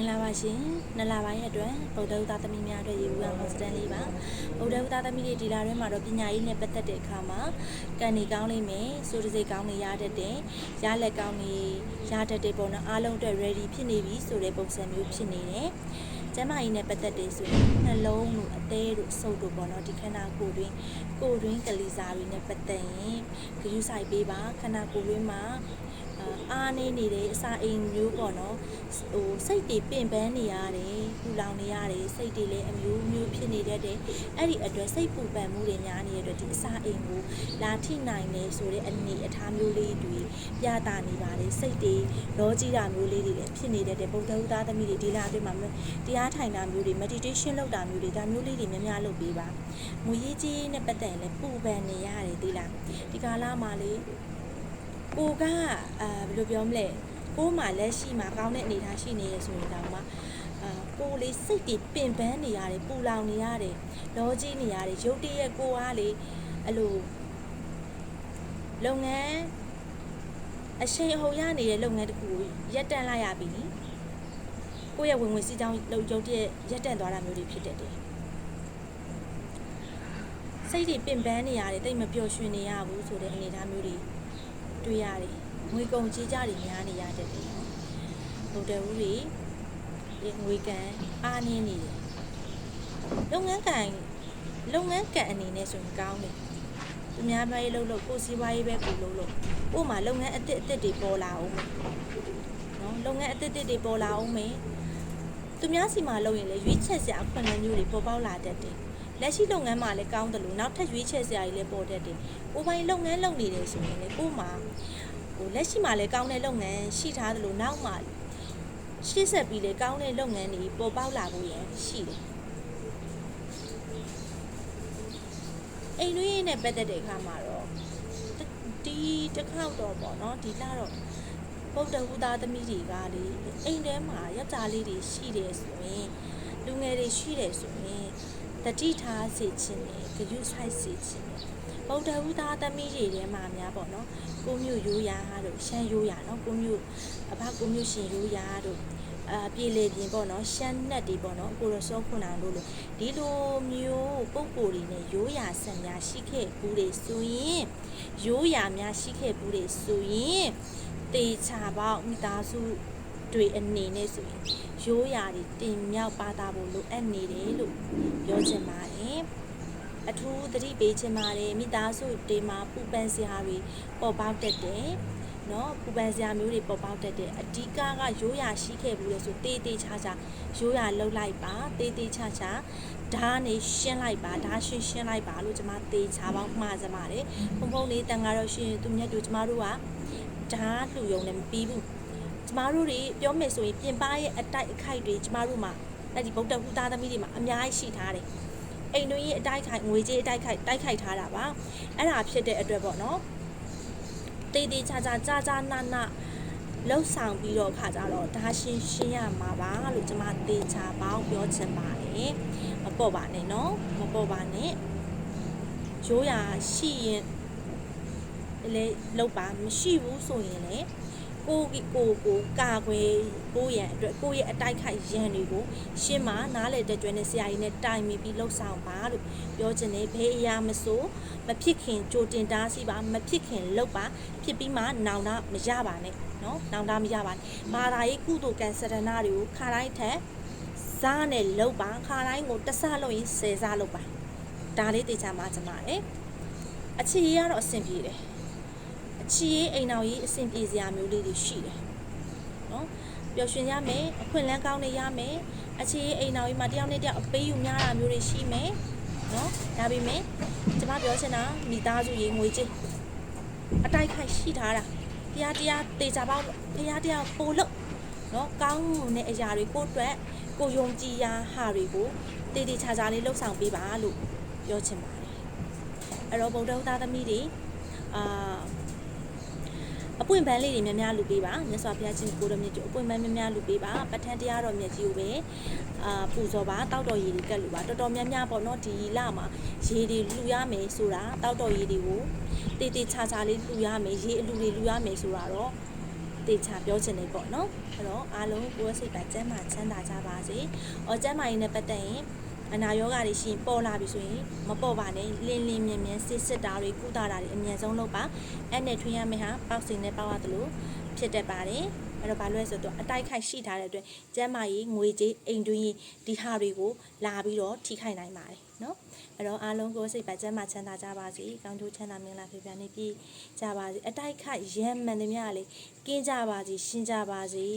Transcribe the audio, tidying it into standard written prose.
င်္ဂလာပါရှင်နှစ်လပိုင်းအတွက်ဗုဒ္ဓဦးသားသမီးများအတွက်ရေဘူးရဟောစတန်လေးပါဗုဒ္ဓဦးသားသမီးတွေဒီလာထဲမှာတော့ပညာရေးနဲ့ပတ်သက်တဲ့အခါမှာကံနေကောင်းလိမ့်မယ်စိုးတစိတ်ကောင်းနေရတတ်တယ်ရလက်ကောင်းနေရတတ်တဲ့ပုံနဲ့အားလုံးအတွက် ready ဖြစ်နေပြီဆိုတဲ့ပုံစံမျိုးဖြစ်နေတယ်ကျမကြီးနဲ့ပတ်သက်တဲ့ဆိုရင်နှလုံးတို့အသေးတို့စုပ်တို့ပေါ့နော်ဒီခန္ဓာကိုယ်တွင်းကလေးစားတွေနဲ့ပတ်သက်ရင်ဂရုစိုက်ပေးပါခန္ဓာကိုယ်တွင်းမှာအားနေနေတဲ့အစာအိမ်မျိုးပေါ့နော်စိတ်တွေပင်ပန်းနေရတယ်ပူလောင်နေရတယ်စိတ်တွေလည်းအမျိုးမျိုးဖြစ်နေတတ်တယ်အဲ့ဒီအတွက်စိတ်ပူပန်မှုတွေများနေတဲ့အတွက်ဒီအစာအိမ်ကိုလာထိနိုင်နေဆိုတဲ့အနေအထားမျိုးလေးတွေပြတာနေပါတယ်စိတ်တွေလောကြီးတာမျိုးလေးတွေလည်းဖြစ်နေတတ်တယ်ဗုဒ္ဓဦးသားသမီးတွေဒီလာအတွင်းမှာတရားထိုင်တာမျိုးတွေ meditation လုပ်တာမျိုးတွေဒါမျိုးလေးတွေများများလုပ်ပေးပါမူရေးကြီးနဲ့ပတ်သက်ရင်လည်းပူပန်နေရတယ်ဒီလားဒီကာလမှာလေကိုကဘယ်လိုပြောမလဲကိုမှလက်ရှိမှာကောင်းတဲ့အနေအထားရှိနေရဆိုရင်တော့မှကိုလေးစိတ်တွေပင်ပန်းနေရတယ်ပူလောင်နေရတယ်လောကြီးနေရတယ်ရုပ်တရက်ကိုကလေအဲ့လိုလုပ်ငန်းအရှိန်အဟုန်ရနေတဲ့လုပ်ငန်းတစ်ခုကိုရပ်တန့်လိုက်ရပြီကိုရဲ့ဝင်ငွေစီးကြောင်းရုပ်တရက်ရပ်တန့်သွားတာမျိုးတွေဖြစ်တတ်တယ်စိတ်တွေပင်ပန်းနေရတယ်တိတ်မပျော်ရွှင်နေရဘူးဆိုတဲ့အနေအထားမျိုးတွေတွေ့ရတယ်ငွေကုန်ကြေးကြတွေများနေရတတ်တယ်ဗုဒ္ဓဦးတွေငွေကန်အားနည်းနေတယ်လုပ်ငန်းကန်အနေနဲ့ဆိုရင်ကောင်းတယ်သူများပဲလုပ်ကိုစီးပွားရေးပဲကိုလုပ်ကို့မှာလုပ်ငန်းအသစ်တွေပေါ်လာအောင်နော်လုပ်ငန်းအသစ်တွေပေါ်လာအောင်မယ်သူများစီမှာလုပ်ရင်လည်းရွေးချက်စရာအခွင့်အရေးမျိုးတွေပေါ်ပေါက်လာတတ်တယ်လက်ရှိလုပ်ငန်းမှာလည်းကောင်းတယ်လို့နောက်ထပ်ရွေးချက်စရာတွေလည်းပေါ်တတ်တယ်ကိုယ်ပိုင်လုပ်ငန်းလုပ်နေတယ်ဆိုရင်လည်းကို့မှာလက်ရှိမှာလည်းကောင်းတဲ့လုပ်ငန်းရှိထားတယ်လို့နောက်မှာရှေ့ဆက်ပြီးလည်းကောင်းတဲ့လုပ်ငန်းတွေပေါ်ပေါက်လာဖို့ရန်ရှိတယ်အိမ်တွင်းနဲ့ပတ်သက်တဲ့အခါမှာတော့ဒီတစ်ခေါက်တော့ပေါ့နော်ဒီလာတော့ဗုဒ္ဓဟူသားသမီးတွေကလေအိမ်ထဲမှာယောက်ျားလေးတွေရှိတယ်ဆိုရင်လူငယ်တွေရှိတယ်ဆိုရင်တတိထားစေခြင်းနဲ့ဂရုစိုက်စေခြင်းနဲ့ဗုဒ္ဓဟူသားသမီးတွေထဲမှာများပေါ့နော်ကိုမျိုးရိုးရာတို့ရှမ်းရိုးရာနော်ကိုမျိုးရှင်ရိုးရာတို့ပြည်လေပြင်ပေါ့နော်ရှမ်းနှက်တွေပေါ့နော်ကိုရစောခွန်အောင်တို့လိုဒီလိုမျိုးပုံကိုယ်တွေနဲ့ရိုးရာဆန်များရှိခဲ့ဘူးတွေဆိုရင်ရိုးရာများရှိခဲ့ဘူးတွေဆိုရင်တေချာပေါက်မိသားစုတွေအနေနဲ့ဆိုရင်ရိုးရာတွေတင်မြောက်ပါတာဖို့လိုအပ်နေတယ်လို့ပြောချင်ပါတယ်အထူးသတိပေးချင်ပါတယ်မိသားစုတွေမှာပူပန်စရာတွေပေါ်ပေါက်တတ်တယ်နော်ပူပန်စရာမျိုးတွေပေါ်ပေါက်တတ်တယ်အဓိကရိုးရာရှိခဲ့ဘူးလေဆိုတေးသေးချာချာရိုးရာလှုပ်လိုက်ပါတေးသေးချာချာဓာတ်နဲ့ရှင်းလိုက်ပါဓာတ်ရှင်းလိုက်ပါလို့ကျွန်မတေးချာပေါင်းမှားစမှာတယ်ဖုံဖုံလေးတန်ကားတော့ရှင်သူမြတ်တို့ကျွန်မတို့ကဓာတ်လှူယုံနဲ့မပြီးဘူးကျမတို့တွေပြောမယ်ဆိုရင်ပြင်ပရဲ့အတိုက်အခိုက်တွေကျမတို့မှာအဲ့ဒီဗုဒ္ဓဟူသားသမီးတွေမှာအများကြီးရှိထားတယ်အိမ်တွင်းရဲ့အတိုက်ခိုက်ငွေကြေးအတိုက်ခိုက်ထားတာပါအဲ့ဒါဖြစ်တဲ့အတွက်ပေါ့နော်တေးသေးချာနာလှုပ်ဆောင်ပြီးတော့ခါကြတော့ဒါရှင်းရမှာပါလို့ကျမတေးချာပေါင်းပြောချင်ပါတယ်မပေါ့ပါနဲ့နော်မပေါ့ပါနဲ့ရိုးရာရှိရင်လေလောက်ပါမရှိဘူးဆိုရင်လေကိုကာကွယ်ကိုရန်အတွက်ကိုရဲ့အတိုက်ခိုက်ရန်တွေကိုရှင်းမနားလေတဲ့ကျွမ်းတဲ့ဆရာကြီးနဲ့တိုင်ပြီးလှုပ်ဆောင်ပါလို့ပြောချင်တယ်ဘယ်အရာမဆိုမဖြစ်ခင်ကြိုတင်တားစီပါမဖြစ်ခင်လှုပ်ပါဖြစ်ပြီးမှနောင်တမရပါနဲ့နော်နောင်တမရပါနဲ့မာသာရေးကုသိုလ်ကံစရဏတွေကိုခါတိုင်းထက်စားနဲ့လှုပ်ပါခါတိုင်းကိုတဆလို့ရင်10စားလှုပ်ပါဒါလေးသိချမှာကျမလေအခြေရကတော့အဆင်ပြေတယ်ချီရေးအိမ်တော်ကြီးအဆင်ပြေစရာမျိုးလေးတွေရှိတယ်နော်ပျော်ရွှင်ရမယ်အခွင့်အလမ်းကောင်းနေရမယ်အခြေရေးအိမ်တော်ကြီးမှာတယောက်နဲ့တယောက်အပေးယူများတာမျိုးတွေရှိမယ်နော်ဒါပေမဲ့ကျွန်မပြောချင်တာမိသားစုရေးငွေကြေးအတိုက်ခိုက်ရှိထားတာတရားတေချာပေါက်တရားပို့လို့နော်ကောင်းတဲ့အရာတွေကိုအတွက်ကိုယုံကြည်ရာဟာတွေကိုတေချာလေးလှုပ်ဆောင်ပေးပါလို့ပြောချင်ပါတယ်အဲ့တော့ဗုဒ္ဓသားသမီးတွေအပွင့်ပန်းလေးတွေများများလူပေးပါမြတ်စွာဘုရားရှင်ကိုတော်မြတ်ကျိုးအပွင့်ပန်းများများလူပေးပါပဋ္ဌာန်းတရားတော်မြတ်ကြီးကိုပဲပူဇော်ပါတောက်တော်ရည်တွေကတ်လူပါတော်တော်များများပေါ့နော်ဒီလမှာရေတွေလူရမယ်ဆိုတာတောက်တော်ရည်တွေကိုတေးချာလေးလူရမယ်ရေအလူတွေလူရမယ်ဆိုတာတော့ တေချာပြောချင်နေပေါ့နော်အဲ့တော့အားလုံးကိုယ်စိတ်ပါကျန်းမာချမ်းသာကြပါစေကျန်းမာရေးနဲ့ပတ်သက်ရင်အနာရောဂါတွေရှိရင်ပေါ်လာပြီဆိုရင်မပေါ်ပါနဲ့လင်းလင်းမြင်မြင်စစ်တာတွေကုသတာတွေအမြန်ဆုံးလုပ်ပါအဲ့နဲ့ထွင်းရမယ့်ဟာပေါက်စင်နဲ့ပေါက်ရတယ်လို့ဖြစ်တတ်ပါတယ်အဲ့တော့ဘာလို့လဲဆိုတော့အတိုက်ခိုက်ရှိထားတဲ့အတွက်ကျန်းမာရေးငွေကြေးအိမ်တွင်းဒီဟာတွေကိုလာပြီးတော့ထိခိုက်နိုင်ပါတယ်နော်အဲ့တော့အားလုံးကိုယ်စိတ်ပါကျန်းမာချမ်းသာကြပါစေကောင်းကျိုးချမ်းသာမင်္ဂလာဖေပြနေပြီကြပါစေအတိုက်ခိုက်ရမ်းမှန်သမျှလေးကင်းကြပါစေရှင်းကြပါစေ